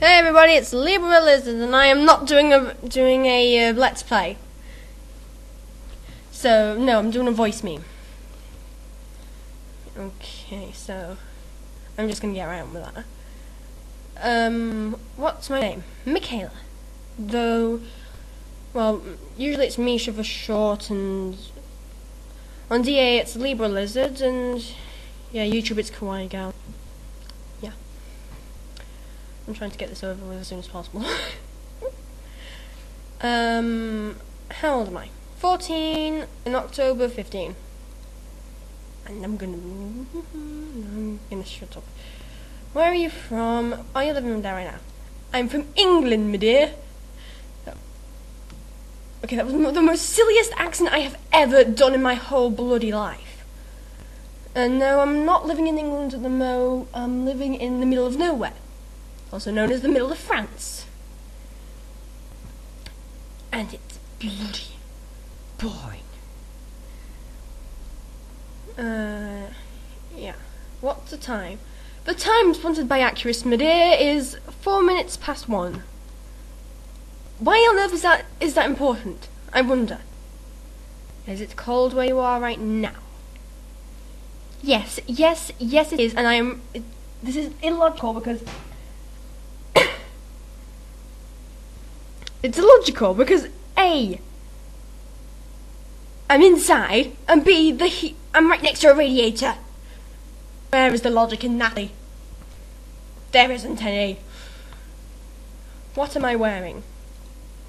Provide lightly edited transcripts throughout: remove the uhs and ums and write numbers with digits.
Hey everybody, it's Libra Lizard, and I am not doing a let's play. So no, I'm doing a voice meme. Okay, so I'm just gonna get around with that. What's my name? Michaela. Though, well, usually it's Misha for short, and on DA it's Libra Lizard, and yeah, YouTube it's Kawaii Gal. Yeah. I'm trying to get this over with as soon as possible. How old am I? 14 in October 15. And I'm gonna shut up. Where are you from? Are you living there right now? I'm from England, my dear. Okay, that was the most silliest accent I have ever done in my whole bloody life. And no, I'm not living in England at the moment. I'm living in the middle of nowhere, also known as the middle of France. And it's bloody boring. Yeah. What's the time? The time sponsored by Accuracy, my dear, is 4 minutes past 1. Why on earth is that important? I wonder. Is it cold where you are right now? Yes, it is, and this is illogical because it's illogical because A, I'm inside, and B, I'm right next to a radiator. Where is the logic in that? There isn't any. What am I wearing?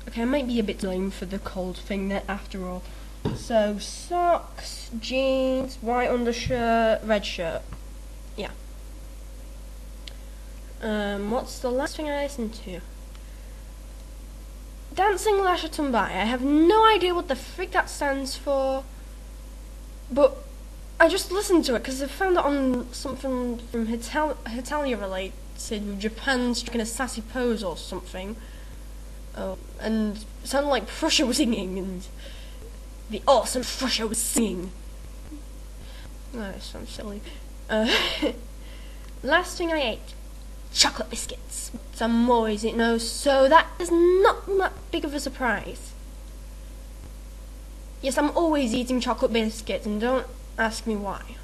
Okay, I might be a bit lame for the cold thing there after all. So, socks, jeans, white undershirt, red shirt. Yeah. What's the last thing I listened to? Dancing Lasha Tumbai. I have no idea what the frick that stands for, but I just listened to it because I found it on something from Hitalia related with Japan striking a sassy pose or something. And it sounded like Prussia was singing, and the awesome Prussia was singing. Oh, that sounds silly. Last thing I ate, chocolate biscuits. I'm always eating those, so that is not that big of a surprise. Yes, I'm always eating chocolate biscuits, and don't ask me why.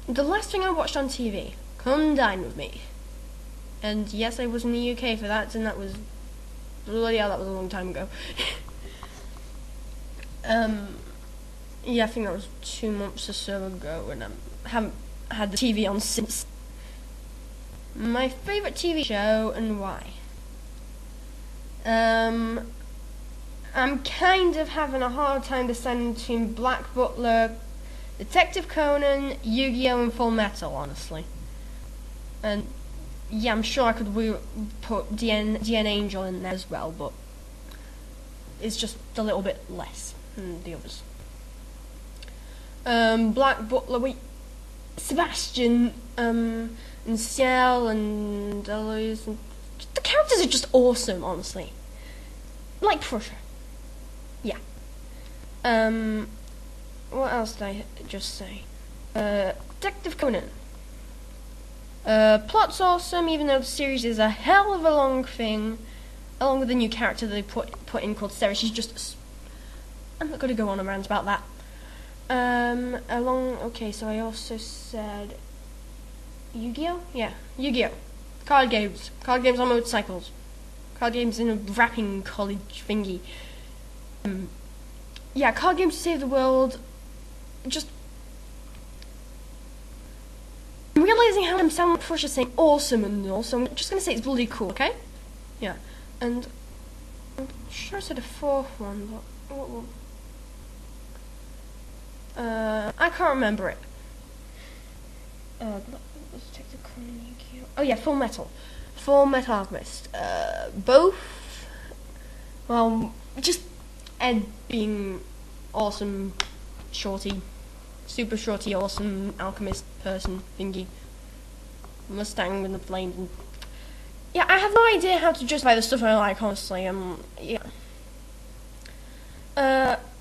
The last thing I watched on TV, Come Dine With Me. And yes, I was in the UK for that, and that was bloody hell, that was a long time ago. Yeah, I think that was 2 months or so ago, and I haven't had the TV on since. My favourite TV show and why? I'm kind of having a hard time deciding between Black Butler, Detective Conan, Yu-Gi-Oh! And Full Metal, honestly. And yeah, I'm sure I could put DN Angel in there as well, but it's just a little bit less than the others. Black Butler, Sebastian, and Ciel, and Eloise, and the characters are just awesome, honestly. Like Prussia. Yeah. What else did I just say? Detective Conan. Plot's awesome, even though the series is a hell of a long thing. Along with the new character they put in called Sarah, she's just. I'm not going to go on a rant about that. Okay, so I also said Yu-Gi-Oh? Yeah, Yu-Gi-Oh! Card games on motorcycles. Card games in a rapping college thingy. Yeah, card games to save the world. Just I'm realizing how I'm sounding like Prussia saying awesome and all, so I'm just gonna say it's bloody cool, okay? Yeah, and I'm sure I said a fourth one, but I can't remember it. Oh yeah, Full Metal Alchemist. Both. Well, just Ed being awesome, shorty, super shorty, awesome alchemist person thingy, Mustang with the flames. And yeah, I have no idea how to justify the stuff I like, honestly. Yeah.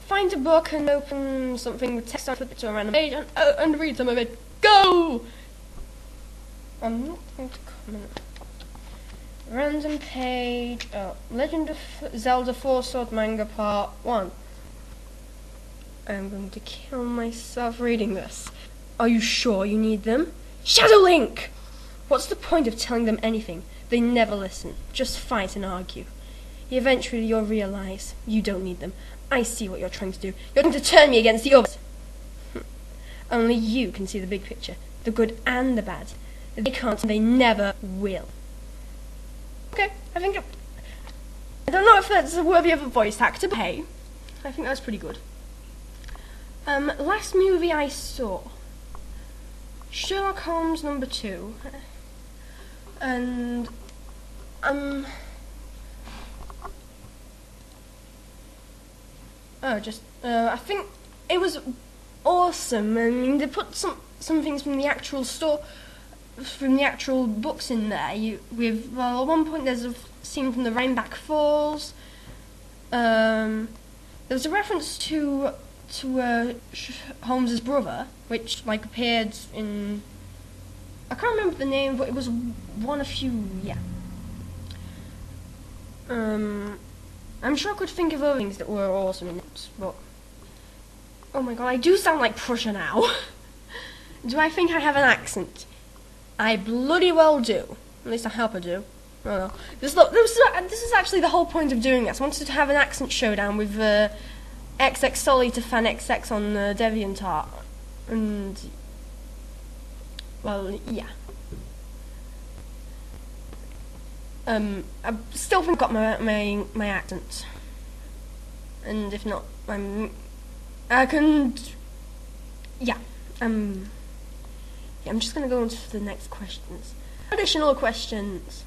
Find a book and open something with text, flip it to a random page, and read some of it. Go! I'm not going to comment. Random page. Legend of Zelda 4 Sword Manga Part 1. I'm going to kill myself reading this. Are you sure you need them? Shadow Link! What's the point of telling them anything? They never listen. Just fight and argue. Eventually you'll realize you don't need them. I see what you're trying to do. You're trying to turn me against the others. Only you can see the big picture. The good and the bad. They can't and they never will. Okay, I don't know if that's worthy of a voice actor, but hey, I think that's pretty good. Last movie I saw, Sherlock Holmes #2, and I think it was awesome. I mean, they put some things from the actual from the actual books in there. At one point there's a scene from the Rhinebeck Falls. There was a reference to Holmes's brother, which appeared in, I can't remember the name, but it was one of few. Yeah. I'm sure I could think of other things that were awesome in it, but oh my god, I do sound like Prussia now. Do I think I have an accent? I bloody well do. At least I hope I do. Oh no. This is actually the whole point of doing this. I wanted to have an accent showdown with xxSolly to fan xx on DeviantArt. And, well, yeah. I still think I've got my accent. And if not, I'm just going to go on to the next questions. Additional questions.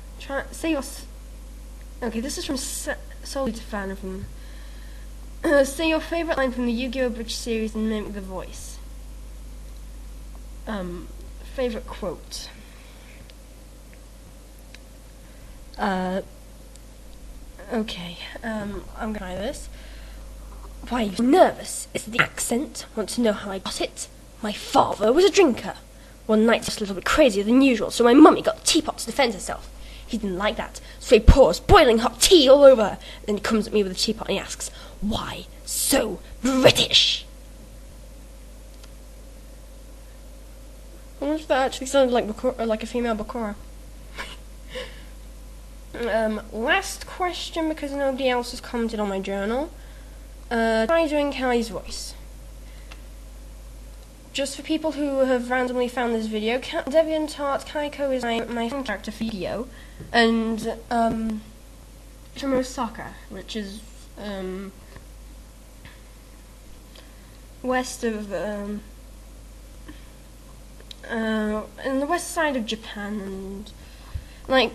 Okay, this is from Solly to fan from. Say your favorite line from the Yu-Gi-Oh! Bridge series and mimic the voice. Favorite quote. Okay, I'm gonna try this. Why are you nervous? It's the accent. Want to know how I got it? My father was a drinker. One night he was a little bit crazier than usual, so my mummy got a teapot to defend herself. He didn't like that, so he pours boiling hot tea all over her. Then he comes at me with a teapot and he asks, "Why so British?" I wonder if that actually sounded like a female Bakura. Last question, because nobody else has commented on my journal. Try doing Kai's voice. Just for people who have randomly found this video, DeviantArt Kaiko is my fan character for Yu-Gi-Oh! And from Osaka, which is west of in the west side of Japan, and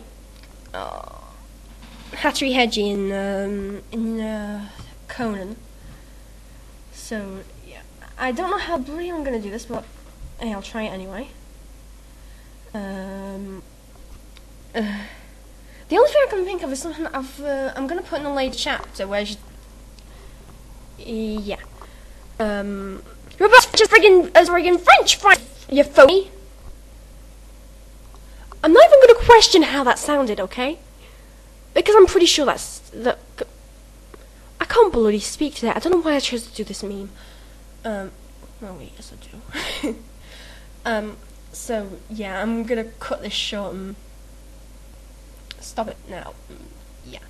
Hattori Heiji in Conan. So yeah, I don't know how bloody I'm gonna do this, but hey, I'll try it anyway. The only thing I can think of is something I'm gonna put in a later chapter where yeah. You're about to just friggin' French fry, you phony. I'm not even gonna question how that sounded, okay? Because I'm pretty sure that I can't bloody speak today. I don't know why I chose to do this meme. Oh wait, yes I do. So yeah, I'm gonna cut this short and stop it now. Yeah.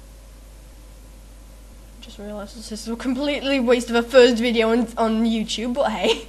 Just realised this is a completely waste of a first video on YouTube, but hey.